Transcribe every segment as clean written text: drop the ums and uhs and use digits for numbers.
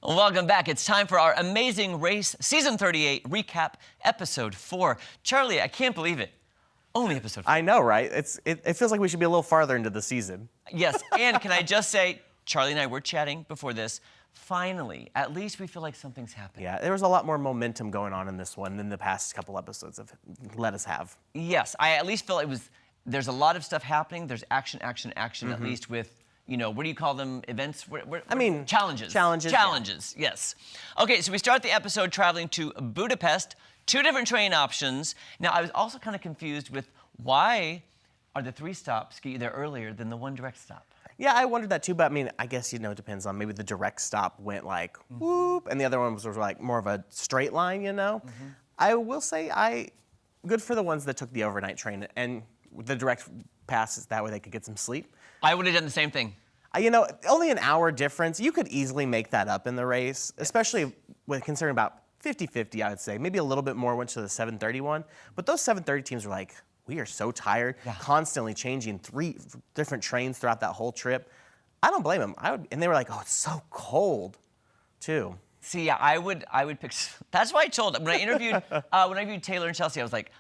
Welcome back. It's time for our Amazing Race Season 38 recap, Episode 4. Charlie, I can't believe it. Only Episode 4. I know, right? It feels like we should be a little farther into the season. Yes, and can I just say, Charlie and I were chatting before this. Finally, at least we feel like something's happening. Yeah, there was a lot more momentum going on in this one than the past couple episodes have let us have. Yes, I at least feel there's a lot of stuff happening. There's action, at least with, what do you call them? Events? Challenges. Challenges, yes. Okay, so we start the episode traveling to Budapest, 2 different train options. Now, I was also kind of confused with why are the 3 stops get you there earlier than the 1 direct stop? Yeah, I wondered that too, but I guess, it depends on maybe the direct stop went like whoop, and the other one was like more of a straight line, I will say good for the ones that took the overnight train and the direct passes, that way they could get some sleep. I would have done the same thing. Only an hour difference. You could easily make that up in the race, especially with considering about 50-50, I would say. Maybe a little bit more went to the 7:30 one, but those 7:30 teams were like, we are so tired, constantly changing 3 different trains throughout that whole trip. I don't blame them. And they were like, oh, it's so cold, too. See, yeah, I would pick. That's why I told when I interviewed Taylor and Chelsea, I was like,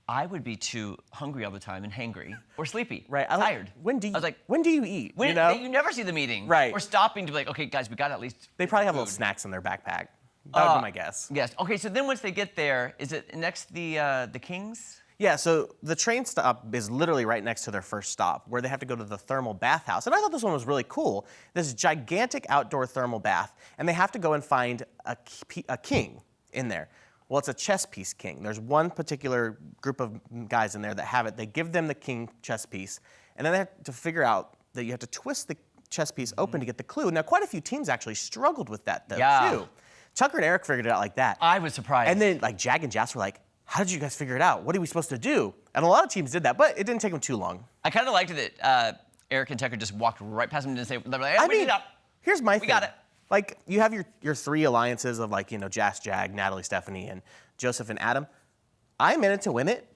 I would be too hungry all the time and hangry or sleepy, right? Tired. When do you eat? You never see the meeting, right? Or stopping to be like, okay, guys, we got at least. They probably have little snacks in their backpack. That would be my guess. Yes. Okay. So then once they get there, is it next the Kings? Yeah, so the train stop is literally right next to their first stop, where they have to go to the thermal bathhouse. And I thought this one was really cool. This gigantic outdoor thermal bath, and they have to go and find a king in there. Well, it's a chess piece king. There's one particular group of guys in there that have it. They give them the king chess piece, and then they have to figure out that you have to twist the chess piece open to get the clue. Now, quite a few teams actually struggled with that, though, too. Tucker and Eric figured it out like that. I was surprised. And then, Jag and Jas were like, how did you guys figure it out? What are we supposed to do? And a lot of teams did that, but it didn't take them too long. I kind of liked it that Eric and Tucker just walked right past them and didn't say, they're like, hey, here's my thing. We got it. Like, you have your 3 alliances of Jas, Jag, Natalie, Stephanie, and Joseph and Adam. I'm in it to win it.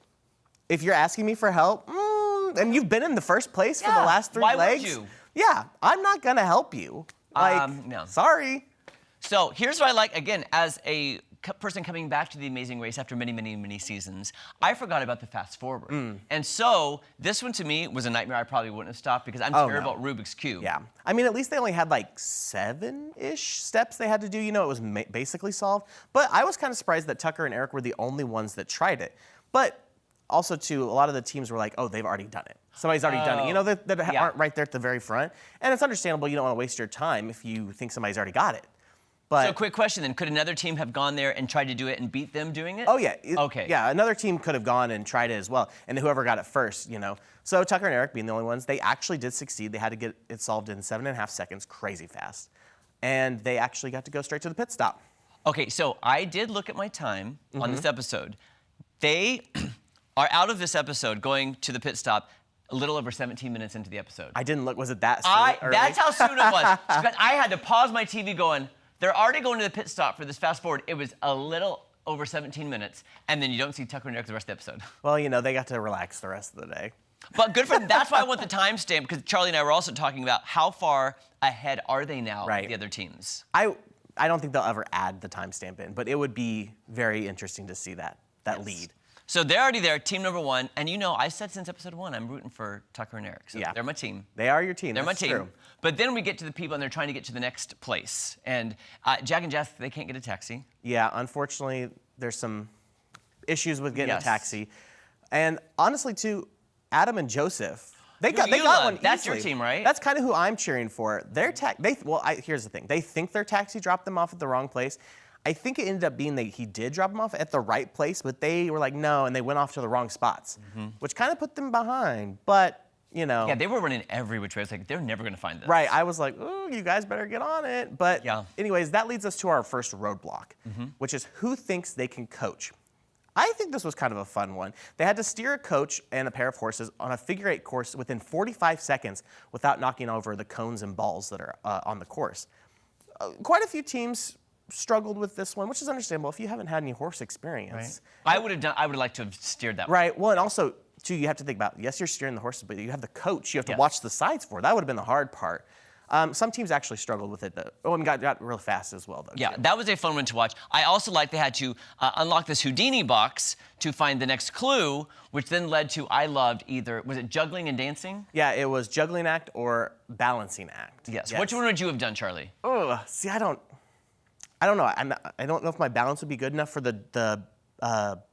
If you're asking me for help, and you've been in the first place for the last 3 legs. Why would you? Yeah, I'm not gonna help you. No. Sorry. So here's what I like, again, as a person coming back to the Amazing Race after many, many, many seasons, I forgot about the fast forward. And so this one to me was a nightmare I probably wouldn't have stopped because I'm terrible at Rubik's Cube. Yeah. At least they only had like 7-ish steps they had to do. It was basically solved. But I was kind of surprised that Tucker and Eric were the only ones that tried it. But also, too, a lot of the teams were like, oh, they've already done it. Somebody's already done it. That aren't right there at the very front. And it's understandable you don't want to waste your time if you think somebody's already got it. So quick question then, could another team have gone there and tried to do it and beat them doing it? Oh, yeah. Okay. Yeah, another team could have gone and tried it as well, and whoever got it first, So Tucker and Eric being the only ones, they actually did succeed. They had to get it solved in 7.5 seconds, crazy fast. And they actually got to go straight to the pit stop. Okay, so I did look at my time on this episode. They are out of this episode going to the pit stop a little over 17 minutes into the episode. I didn't look, was it that soon? That's how soon it was. I had to pause my TV going, they're already going to the pit stop for this fast forward. It was a little over 17 minutes, and then you don't see Tucker and Eric the rest of the episode. Well, they got to relax the rest of the day. But good for them. That's why I want the timestamp, because Charlie and I were also talking about how far ahead are they now of the other teams. I don't think they'll ever add the timestamp in, but it would be very interesting to see that lead. So they're already there, team number 1. And I said since episode 1, I'm rooting for Tucker and Eric. So they're my team. They are your team. They're That's my team. True. But then we get to the people, and they're trying to get to the next place. And Jag and Jas, they can't get a taxi. Yeah, unfortunately, there's some issues with getting a taxi. And honestly, too, Adam and Joseph, they got one That's easily. your team, right? That's kind of who I'm cheering for. Here's the thing. They think their taxi dropped them off at the wrong place. I think it ended up being that he did drop them off at the right place, but they were like, no, and they went off to the wrong spots, which kind of put them behind. But, Yeah, they were running every which way. It's like, they're never going to find this. Right. I was like, ooh, you guys better get on it. But anyways, that leads us to our first roadblock, which is who thinks they can coach. I think this was kind of a fun one. They had to steer a coach and a pair of horses on a figure-8 course within 45 seconds without knocking over the cones and balls that are on the course. Quite a few teams struggled with this one, which is understandable if you haven't had any horse experience. Right. I would like to have steered that one. Right. Well, and also, too, you have to think about, yes, you're steering the horses, but you have the coach you have to watch the sides for. That would have been the hard part. Some teams actually struggled with it, though. Oh, and got real fast as well, though. Yeah, too. that was a fun one to watch. I also like they had to unlock this Houdini box to find the next clue, which then led to, I loved either, was it juggling and dancing? Yeah, it was juggling act or balancing act. Yes. Which one would you have done, Charlie? Oh, see, I don't know. I don't know if my balance would be good enough for the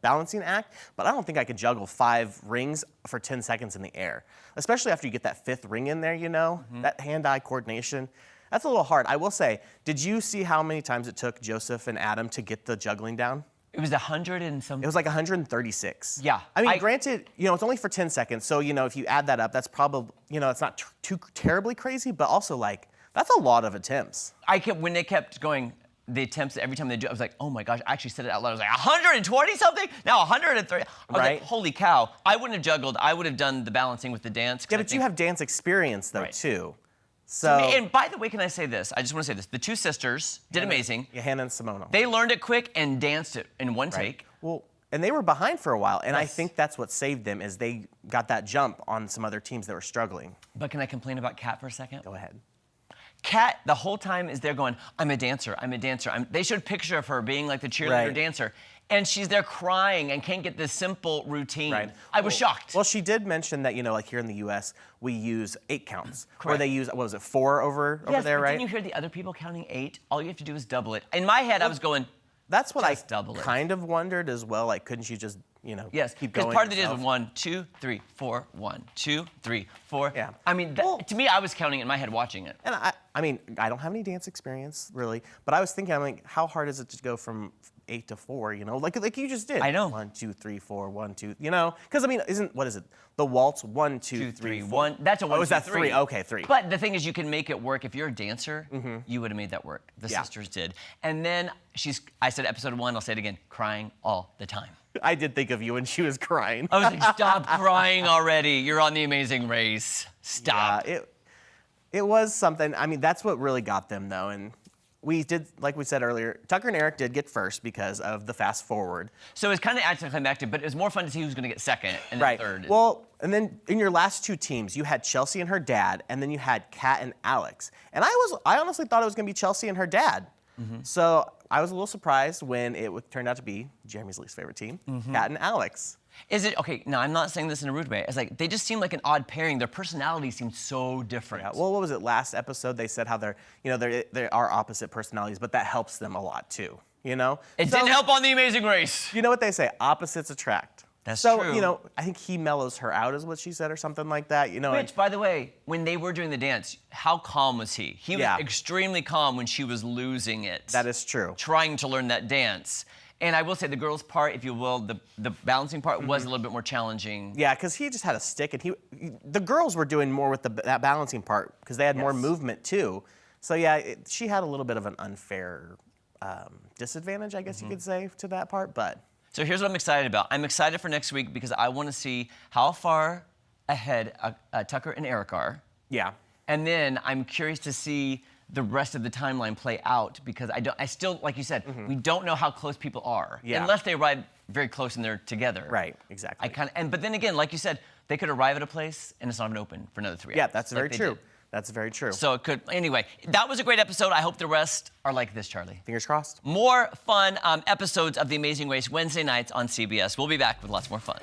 balancing act, but I don't think I could juggle 5 rings for 10 seconds in the air, especially after you get that 5th ring in there, you know? That hand-eye coordination. That's a little hard. I will say, did you see how many times it took Joseph and Adam to get the juggling down? It was 100 and something. It was like 136. Yeah. I mean, granted, you know, it's only for 10 seconds, so, you know, if you add that up, that's probably, you know, it's not too terribly crazy, but also, like, that's a lot of attempts. When they kept going, the attempts every time they do, I was like, oh my gosh, I actually said it out loud. I was like, 120 something? Now 130. I was Right. like, holy cow. I wouldn't have juggled. I would have done the balancing with the dance. Yeah, but you have dance experience, though, Right. too. So, And by the way, can I say this? I just want to say this. The 2 sisters did amazing. Yeah, Hannah and Simona. They learned it quick and danced it in one Right. take. Well, and they were behind for a while, and I Yes. think that's what saved them is they got that jump on some other teams that were struggling. But can I complain about Kat for a second? Go ahead. Kat, the whole time is there going, I'm a dancer, I'm a dancer. They showed a picture of her being like the cheerleader Right. dancer, and she's there crying and can't get this simple routine. Right. I was shocked. Well, she did mention that, you know, like here in the U.S., we use 8 counts. Or Correct. they use, what was it, 4 over Yes, there, but right? didn't you hear the other people counting 8? All you have to do is double it. In my head, I was going, That's what just double it. kind of wondered as well. Like, couldn't you just, you know, yes, keep because going part of the day is yourself? 1, 2, 3, 4, 1, 2, 3, 4. Yeah. I mean, Well- to me, I was counting in my head watching it. And I mean, I don't have any dance experience, really. But I was thinking, I'm like, how hard is it to go from 8 to 4, you know? Like you just did. I know. 1, 2, 3, 4, 1, 2, you know? Because, I mean, what is it? The waltz, 1, 2, 2, 3, 3, 4. 1. That's a 1, Oh, is 2, that 3? 3? Okay, 3. But the thing is, you can make it work. If you're a dancer, you would have made that work. The Yeah. sisters did. And then I said episode 1, I'll say it again, crying all the time. I did think of you when she was crying. I was like, stop crying already. You're on The Amazing Race. Stop. Yeah, it was something. I mean, that's what really got them, though. And we did, like we said earlier, Tucker and Eric did get first because of the fast forward. So it's kind of anticlimactic, but it was more fun to see who's going to get second and then Right. third. Well, and then in your last 2 teams, you had Chelsea and her dad, and then you had Kat and Alex. And I honestly thought it was going to be Chelsea and her dad. So I was a little surprised when it turned out to be Jeremy's least favorite team, Kat and Alex. Is it, okay, no, I'm not saying this in a rude way. It's like, they just seem like an odd pairing. Their personalities seem so different. Yeah, well, what was it? Last episode, they said how they are opposite personalities, but that helps them a lot too. You know, It didn't help on The Amazing Race. You know what they say? Opposites attract. That's so, true. you know, I think he mellows her out, is what she said, or something like that. You know, Which, by the way, when they were doing the dance, how calm was he? He was Yeah. extremely calm when she was losing it. that is true. Trying to learn that dance. And I will say the girls' part, if you will, the balancing part was a little bit more challenging. Yeah, because he just had a stick, and the girls were doing more with that balancing part because they had more Yes. movement too. So yeah, she had a little bit of an unfair disadvantage, I guess you could say, to that part. But So here's what I'm excited about. I'm excited for next week because I want to see how far ahead Tucker and Eric are. yeah, And then I'm curious to see the rest of the timeline play out because I still, like you said, we don't know how close people are. Yeah. Unless they arrive very close and they're together. right, exactly. But then again, like you said, they could arrive at a place and it's not even open for another 3 yeah, hours. that's like very they true. did. That's very true. So it could, anyway, that was a great episode. I hope the rest are like this, Charlie. Fingers crossed. More fun episodes of The Amazing Race Wednesday nights on CBS. We'll be back with lots more fun.